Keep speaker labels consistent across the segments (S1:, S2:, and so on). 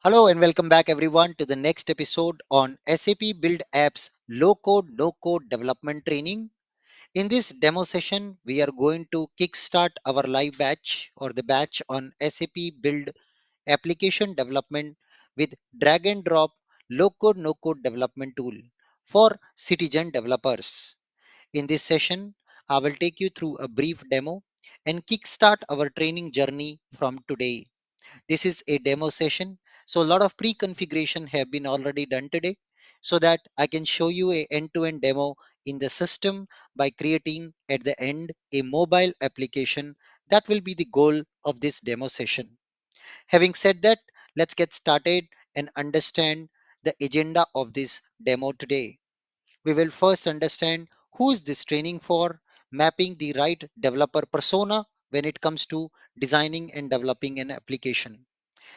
S1: Hello and welcome back everyone to the next episode on SAP Build Apps low code no code development training. In this demo session, we are going to kickstart our live batch or the batch on SAP Build application development with drag and drop low code no code development tool for citizen developers. In this session, I will take you through a brief demo and kickstart our training journey from today. This is a demo session, so a lot of pre-configuration have been already done today so that I can show you a end-to-end demo in the system by creating at the end a mobile application. That will be the goal of this demo session. Having said that, let's get started and understand the agenda of this demo today. We will first understand who is this training for, mapping the right developer persona when it comes to designing and developing an application.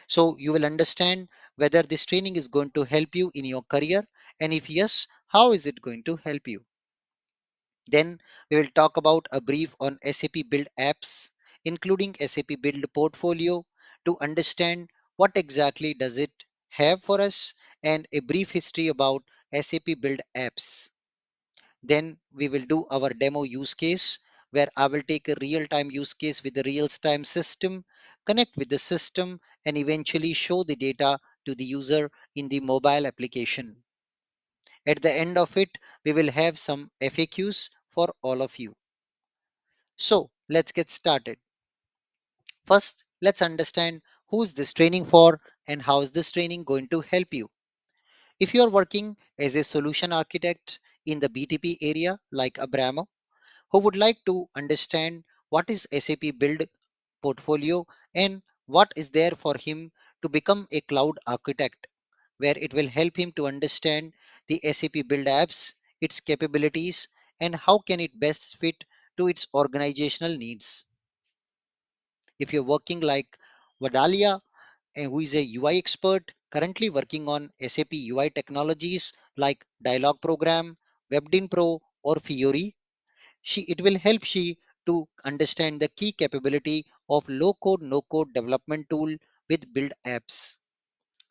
S1: So you will understand whether this training is going to help you in your career, and if yes, how is it going to help you. Then we will talk about a brief on SAP Build Apps, including SAP Build Portfolio, to understand what exactly does it have for us, and a brief history about SAP Build Apps. Then we will do our demo use case where I will take a real time use case with the real time system, connect with the system, and eventually show the data to the user in the mobile application. At the end of it, we will have some FAQs for all of you. So let's get started. First, let's understand who's this training for and how is this training going to help you. If you are working as a solution architect in the BTP area like Abramo, who would like to understand what is SAP Build portfolio and what is there for him to become a cloud architect, where it will help him to understand the SAP Build Apps, its capabilities, and how can it best fit to its organizational needs. If you're working like Vadalia, who is a UI expert currently working on SAP UI technologies like Dialog Program, WebDin Pro, or Fiori, it will help she to understand the key capability of low code no code development tool with build apps,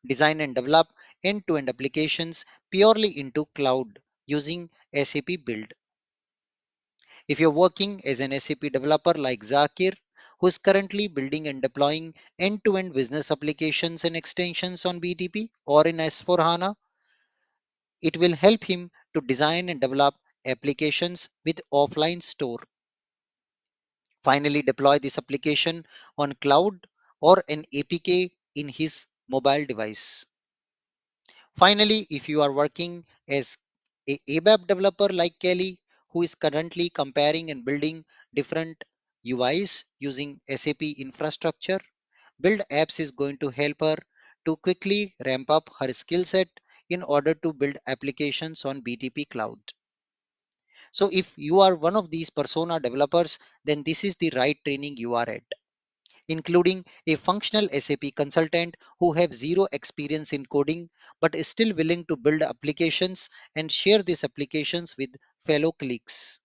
S1: design and develop end to end applications purely into cloud using SAP Build. If you're working as an SAP developer like Zakir, who is currently building and deploying end to end business applications and extensions on BTP or in S4 HANA, it will help him to design and develop applications with offline store. Finally, deploy this application on cloud or an APK in his mobile device. Finally, if you are working as a ABAP developer like Kelly, who is currently comparing and building different UIs using SAP infrastructure, Build Apps is going to help her to quickly ramp up her skill set in order to build applications on BTP cloud. So if you are one of these persona developers, then this is the right training you are at, including a functional SAP consultant who have zero experience in coding but is still willing to build applications and share these applications with fellow colleagues.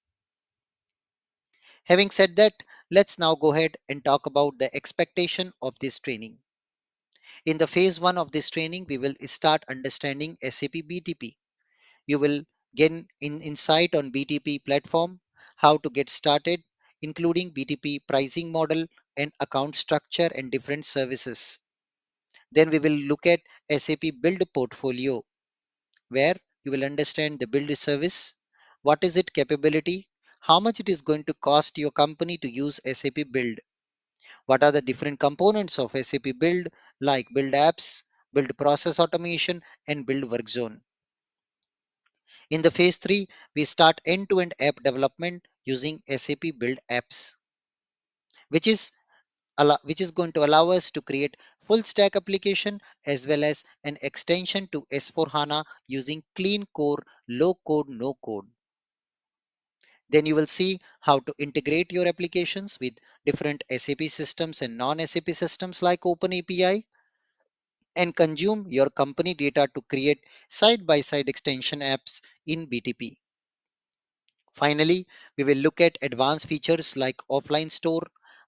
S1: Having said that, let's now go ahead and talk about the expectation of this training. In the phase 1 of this training, we will start understanding SAP BTP. You will gain insight on BTP platform, how to get started, including BTP pricing model and account structure and different services. Then we will look at SAP Build Portfolio, where you will understand the build service, what is its capability, how much it is going to cost your company to use SAP Build, what are the different components of SAP Build like Build Apps, Build Process Automation, and Build Work Zone. In the phase 3, we start end-to-end app development using SAP Build Apps, which is which is going to allow us to create full stack application as well as an extension to S4 HANA using clean core, low code, no code. Then you will see how to integrate your applications with different SAP systems and non-SAP systems like Open API and consume your company data to create side-by-side extension apps in BTP. Finally, we will look at advanced features like offline store,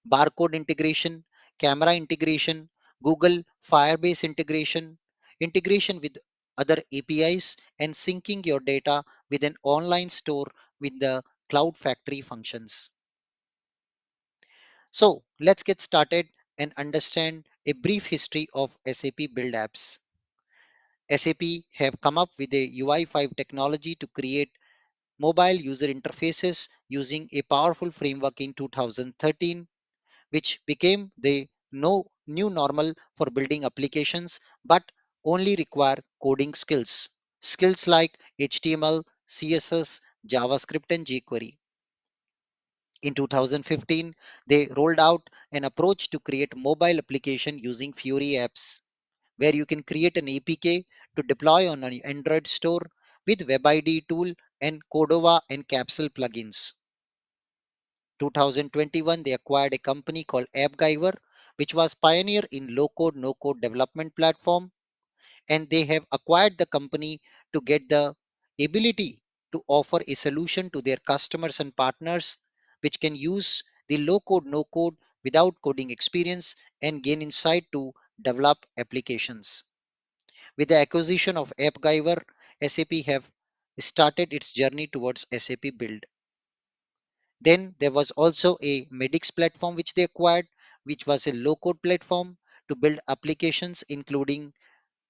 S1: barcode integration, camera integration, Google Firebase integration, integration with other APIs, and syncing your data with an online store with the Cloud Factory functions. So let's get started and understand a brief history of SAP Build Apps. SAP have come up with a UI5 technology to create mobile user interfaces using a powerful framework in 2013, which became the new normal for building applications but only require coding skills. Skills like HTML, CSS, JavaScript, and jQuery. In 2015, they rolled out an approach to create mobile application using Fury apps, where you can create an APK to deploy on an Android store with WebID tool and Cordova and Capsule plugins. 2021, they acquired a company called AppGyver, which was pioneer in low-code, no-code development platform, and they have acquired the company to get the ability to offer a solution to their customers and partners, which can use the low-code, no-code without coding experience and gain insight to develop applications. With the acquisition of AppGyver, SAP have started its journey towards SAP Build. Then there was also a Medix platform which they acquired, which was a low-code platform to build applications, including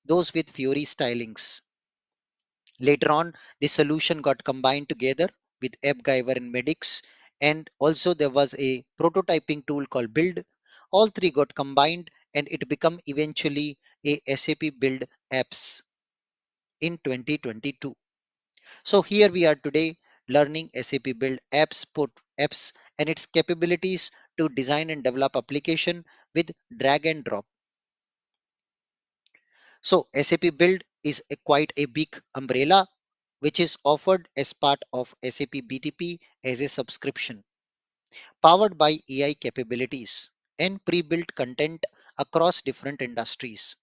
S1: those with Fury stylings. Later on, the solution got combined together with AppGyver and Medix, and also there was a prototyping tool called Build. All three got combined, and it became eventually a SAP Build Apps in 2022. So here we are today learning SAP Build Apps and its capabilities to design and develop application with drag and drop. So SAP Build is quite a big umbrella which is offered as part of SAP BTP as a subscription, powered by AI capabilities and pre-built content across different industries.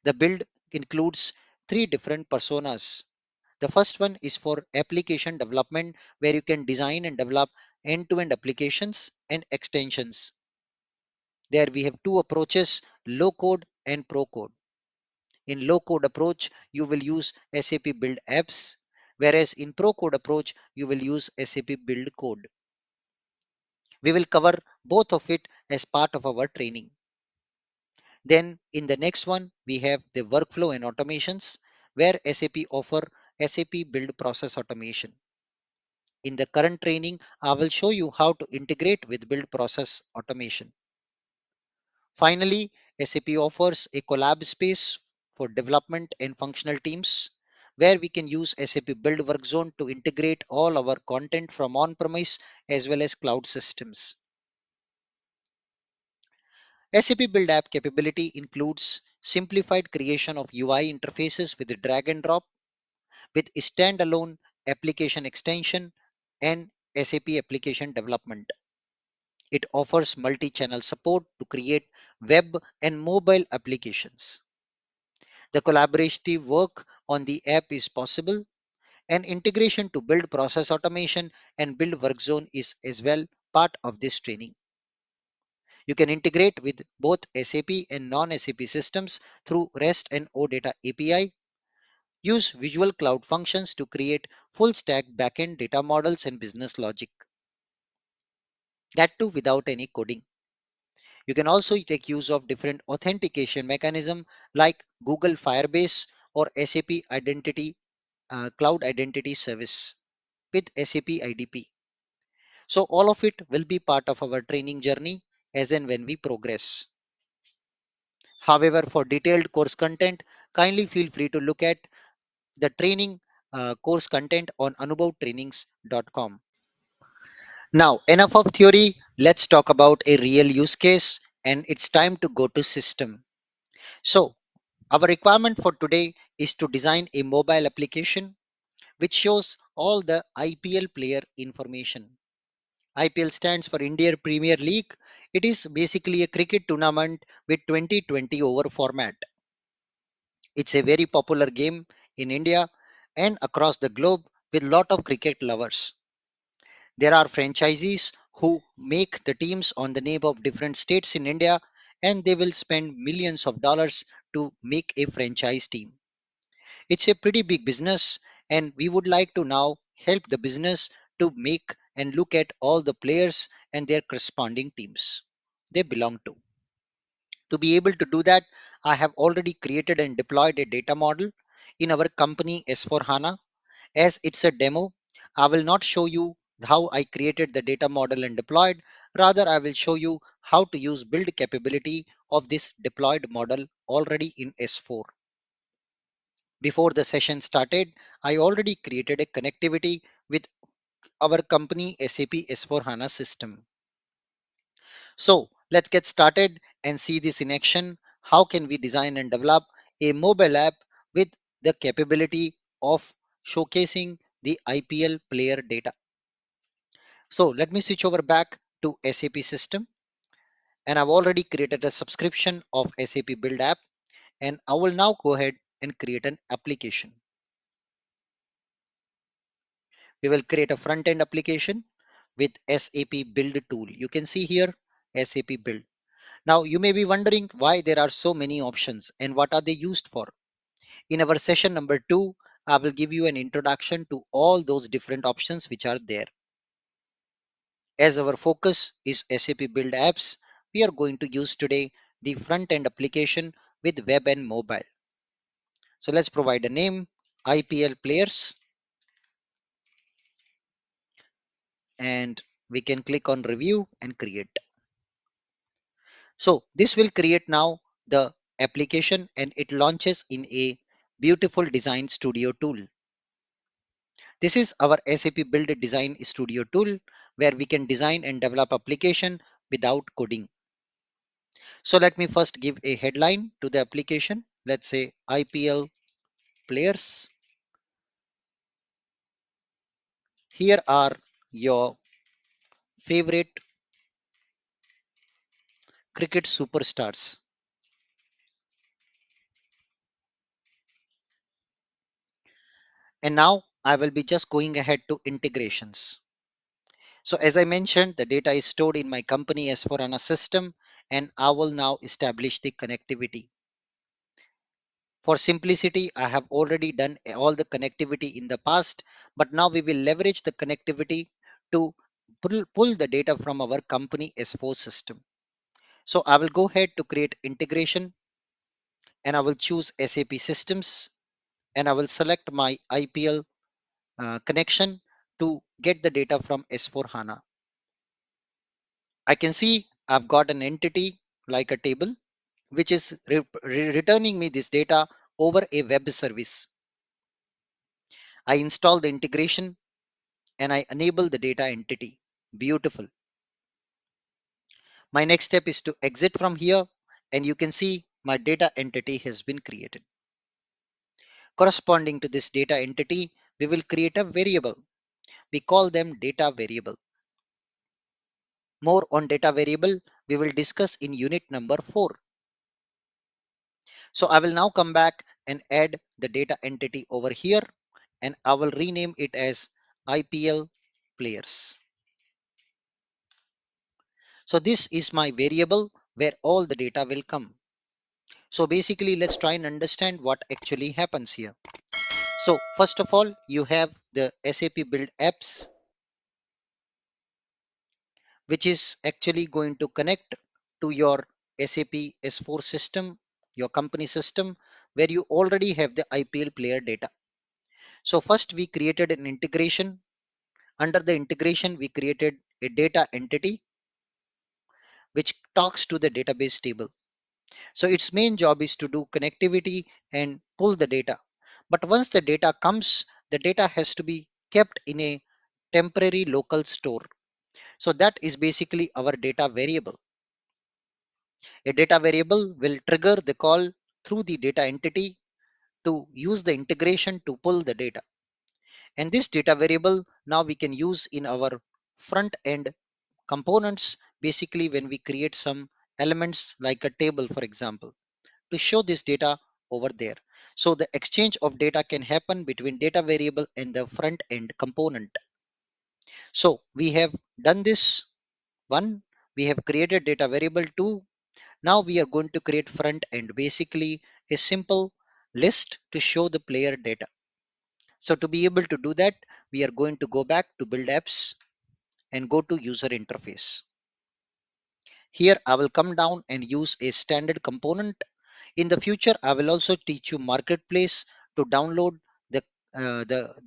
S1: The build includes three different personas. The first one is for application development, where you can design and develop end-to-end applications and extensions. There we have two approaches, low code and pro code. In low code approach, you will use SAP Build Apps, whereas in pro code approach, you will use SAP Build Code. We will cover both of it as part of our training. Then in the next one, we have the workflow and automations, where SAP offer SAP Build Process Automation. In the current training, I will show you how to integrate with build process automation. Finally, SAP offers a collab space for development and functional teams where we can use SAP Build Workzone to integrate all our content from on-premise as well as cloud systems. SAP Build App capability includes simplified creation of UI interfaces with drag and drop, with standalone application extension and SAP application development. It offers multi-channel support to create web and mobile applications. The collaborative work on the app is possible, and integration to build process automation and build work zone is as well part of this training. You can integrate with both SAP and non-SAP systems through REST and OData API. Use Visual Cloud Functions to create full stack backend data models and business logic. That too without any coding. You can also take use of different authentication mechanism like Google Firebase or SAP Identity Cloud Identity Service with SAP IDP. So all of it will be part of our training journey as and when we progress. However, for detailed course content, kindly feel free to look at the training course content on anubhavtrainings.com. Now, enough of theory. Let's talk about a real use case, and it's time to go to system. So, our requirement for today is to design a mobile application which shows all the IPL player information. IPL stands for India Premier League. It is basically a cricket tournament with 2020 over format. It's a very popular game in India and across the globe with lot of cricket lovers. There are franchisees who make the teams on the name of different states in India, and they will spend millions of dollars to make a franchise team. It's a pretty big business, and we would like to now help the business to make and look at all the players and their corresponding teams they belong to. To be able to do that, I have already created and deployed a data model in our company S4HANA. As it's a demo, I will not show you how I created the data model and deployed. Rather, I will show you how to use build capability of this deployed model already in S4. Before the session started, I already created a connectivity with our company SAP S4HANA system. So let's get started and see this in action. How can we design and develop a mobile app with the capability of showcasing the IPL player data? So let me switch over back to SAP system, and I've already created a subscription of SAP Build App, and I will now go ahead and create an application. We will create a front end application with SAP Build tool. You can see here SAP Build. Now you may be wondering why there are so many options and what are they used for. In our session number 2, I will give you an introduction to all those different options which are there. As our focus is SAP Build Apps, we are going to use today the front end application with web and mobile. So let's provide a name, IPL players, and we can click on review and create. So this will create now the application and it launches in a beautiful design studio tool. This is our SAP Build Design Studio tool where we can design and develop application without coding. So let me first give a headline to the application. Let's say IPL players. Here are your favorite cricket superstars. And now I will be just going ahead to integrations. So as I mentioned, the data is stored in my company S4HANA system, and I will now establish the connectivity. For simplicity, I have already done all the connectivity in the past, but now we will leverage the connectivity to pull the data from our company S4 system. So I will go ahead to create integration and I will choose SAP systems and I will select my IPL connection to get the data from S4 HANA. I can see I've got an entity like a table which is returning me this data over a web service. I install the integration and I enable the data entity. Beautiful. My next step is to exit from here and you can see my data entity has been created. Corresponding to this data entity, we will create a variable. We call them data variable. More on data variable we will discuss in unit number 4. So I will now come back and add the data entity over here and I will rename it as IPL players. So this is my variable where all the data will come. So basically, let's try and understand what actually happens here. So first of all, you have the SAP Build Apps, which is actually going to connect to your SAP S4 system, your company system, where you already have the IPL player data. So first we created an integration. Under the integration, we created a data entity, which talks to the database table. So its main job is to do connectivity and pull the data. But once the data comes, the data has to be kept in a temporary local store. So that is basically our data variable. A data variable will trigger the call through the data entity to use the integration to pull the data. And this data variable now we can use in our front end components, basically when we create some elements like a table, for example, to show this data over there. So the exchange of data can happen between data variable and the front end component. So we have done this one, we have created data variable 2. Now we are going to create front end, basically a simple list to show the player data. So to be able to do that, we are going to go back to Build Apps and go to User Interface. Here I will come down and use a standard component. In the future, I will also teach you Marketplace to download the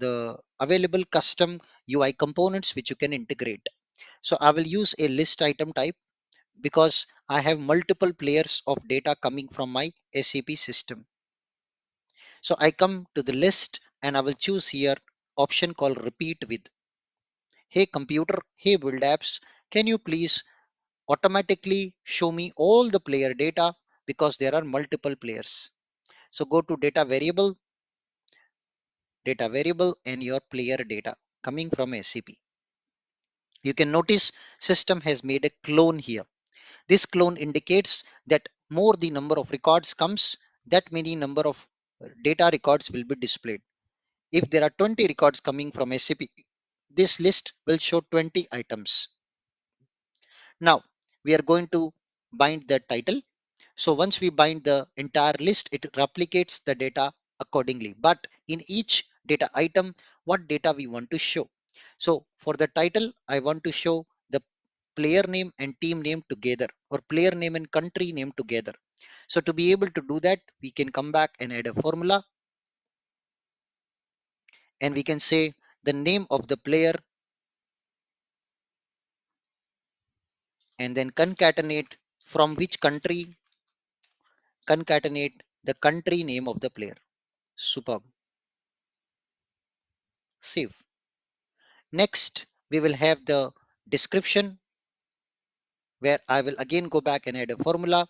S1: the available custom UI components which you can integrate. So I will use a list item type because I have multiple players of data coming from my SAP system. So I come to the list and I will choose here option called repeat with. Hey computer, hey build apps, can you please automatically show me all the player data because there are multiple players. So go to data variable and your player data coming from SAP. You can notice system has made a clone here. This clone indicates that more the number of records comes, that many number of data records will be displayed. If there are 20 records coming from SAP, this list will show 20 items. Now we are going to bind the title. So once we bind the entire list, it replicates the data accordingly. But in each data item, what data we want to show. So for the title, I want to show the player name and team name together, or player name and country name together. So to be able to do that, we can come back and add a formula, and we can say the name of the player and then concatenate from which country, concatenate the country name of the player. Superb. Save. Next, we will have the description where I will again go back and add a formula,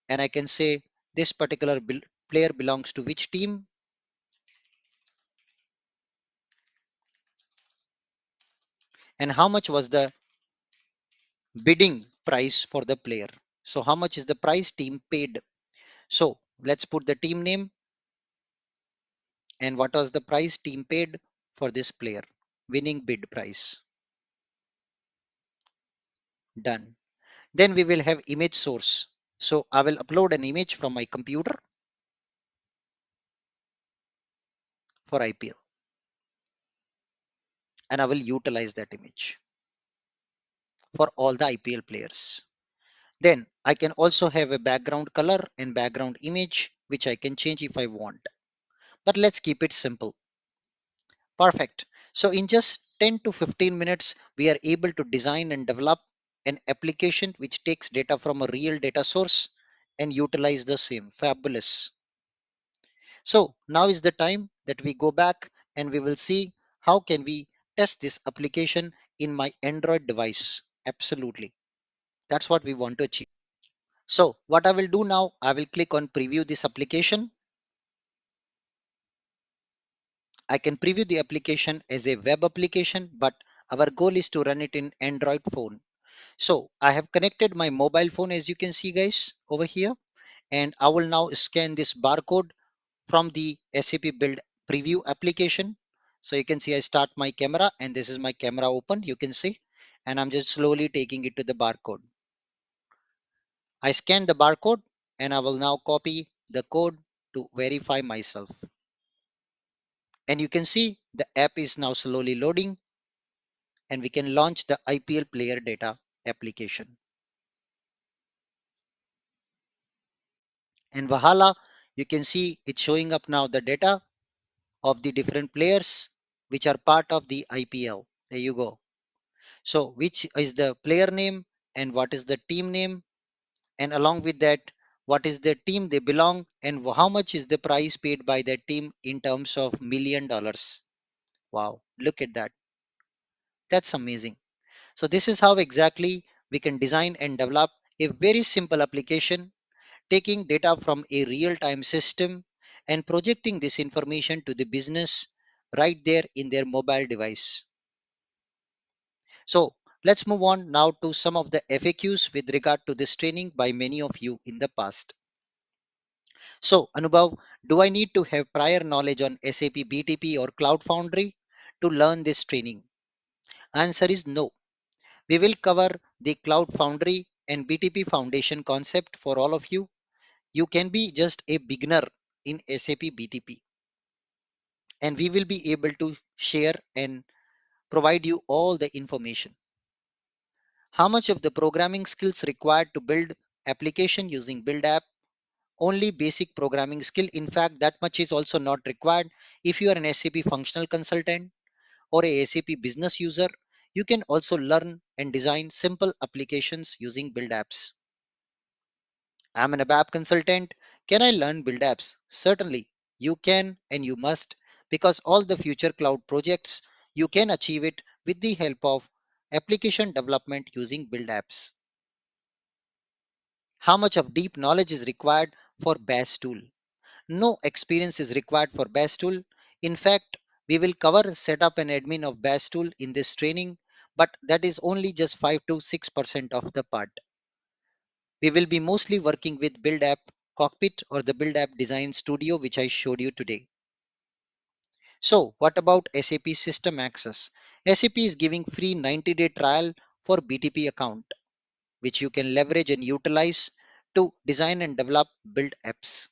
S1: and I can say this particular player belongs to which team and how much was the bidding price for the player. So how much is the price team paid? So let's put the team name and what was the price team paid for this player. Winning bid price. Done. Then we will have image source. So I will upload an image from my computer for IPL and I will utilize that image for all the IPL players. Then I can also have a background color and background image, which I can change if I want. But let's keep it simple. Perfect. So in just 10 to 15 minutes, we are able to design and develop an application which takes data from a real data source and utilize the same. Fabulous. So now is the time that we go back and we will see how can we test this application in my Android device. Absolutely. That's what we want to achieve. So what I will do now, I will click on preview this application. I can preview the application as a web application, but our goal is to run it in Android phone. So I have connected my mobile phone as you can see guys over here, and I will now scan this barcode from the SAP Build preview application. So you can see I start my camera and this is my camera open, you can see, and I'm just slowly taking it to the barcode. I scan the barcode and I will now copy the code to verify myself. And you can see the app is now slowly loading and we can launch the IPL player data application. And Wahala, you can see it's showing up now the data of the different players which are part of the IPL. There you go. So which is the player name and what is the team name, and along with that, what is the team they belong and how much is the price paid by that team in terms of $1 million. Wow, look at that. That's amazing. So this is how exactly we can design and develop a very simple application, taking data from a real-time system and projecting this information to the business right there in their mobile device. So let's move on now to some of the FAQs with regard to this training by many of you in the past. So Anubhav, do I need to have prior knowledge on SAP BTP or Cloud Foundry to learn this training? Answer is no. We will cover the Cloud Foundry and BTP foundation concept for all of you. You can be just a beginner in SAP BTP, and we will be able to share and provide you all the information. How much of the programming skills required to build application using Build App? Only basic programming skill. In fact, that much is also not required. If you are an SAP functional consultant or a SAP business user, you can also learn and design simple applications using Build Apps. I'm an ABAP consultant. Can I learn Build Apps? Certainly, you can and you must, because all the future cloud projects, you can achieve it with the help of application development using Build Apps. How much of deep knowledge is required for BAS tool? No experience is required for BAS tool. In fact, we will cover setup and admin of BAS tool in this training, but that is only just 5 to 6% of the part. We will be mostly working with Build App Cockpit or the Build App Design Studio, which I showed you today. So, what about SAP System Access? SAP is giving free 90-day trial for BTP account, which you can leverage and utilize to design and develop build apps.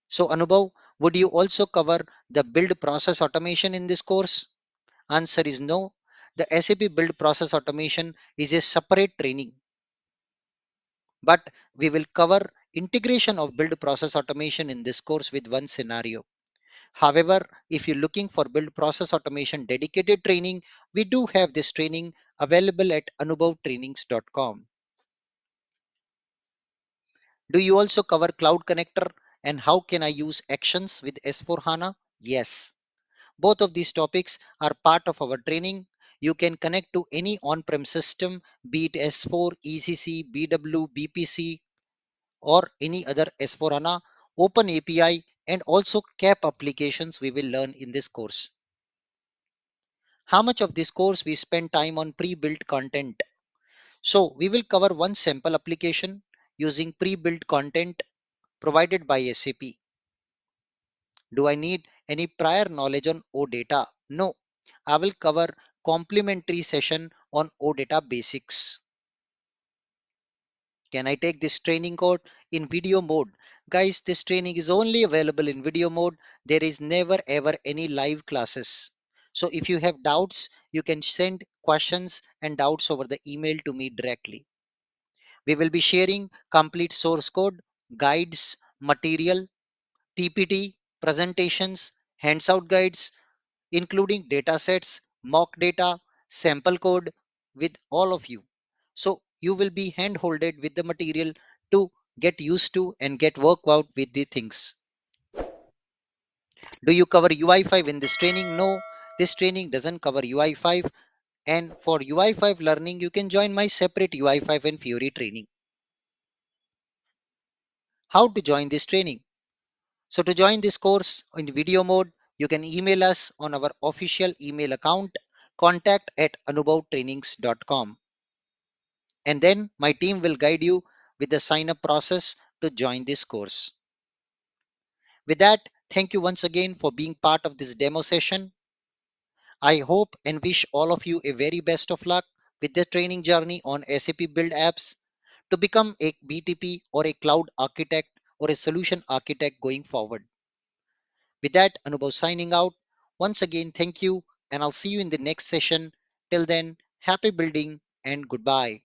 S1: So, Anubhav, would you also cover the build process automation in this course? Answer is no. The SAP Build Process Automation is a separate training, but we will cover integration of build process automation in this course with one scenario. However, if you're looking for build process automation dedicated training, we do have this training available at anubhavtrainings.com. Do you also cover Cloud Connector and how can I use actions with S4 HANA? Yes. Both of these topics are part of our training. You can connect to any on-prem system, be it S4, ECC, BW, BPC, or any other S4 HANA, Open API, and also CAP applications we will learn in this course. How much of this course we spend time on pre-built content? So we will cover one sample application using pre-built content provided by SAP. Do I need any prior knowledge on OData? No. I will cover complimentary session on OData basics. Can I take this training code in video mode? Guys, this training is only available in video mode. There is never ever any live classes. So if you have doubts, you can send questions and doubts over the email to me directly. We will be sharing complete source code, guides, material, PPT, presentations, hands-out guides, including data sets, mock data, sample code with all of you. So you will be hand-holded with the material to get used to and get work out with the things. Do you cover UI5 in this training? No, this training doesn't cover UI5. And for UI5 learning, you can join my separate UI5 and Fury training. How to join this training? So to join this course in video mode, you can email us on our official email account, contact@anubhavtrainings.com. And then my team will guide you with the sign up process to join this course. With that, thank you once again for being part of this demo session. I hope and wish all of you a very best of luck with the training journey on SAP Build Apps to become a BTP or a cloud architect or a solution architect going forward. With that, Anubhav signing out. Once again, thank you, and I'll see you in the next session. Till then, happy building and goodbye.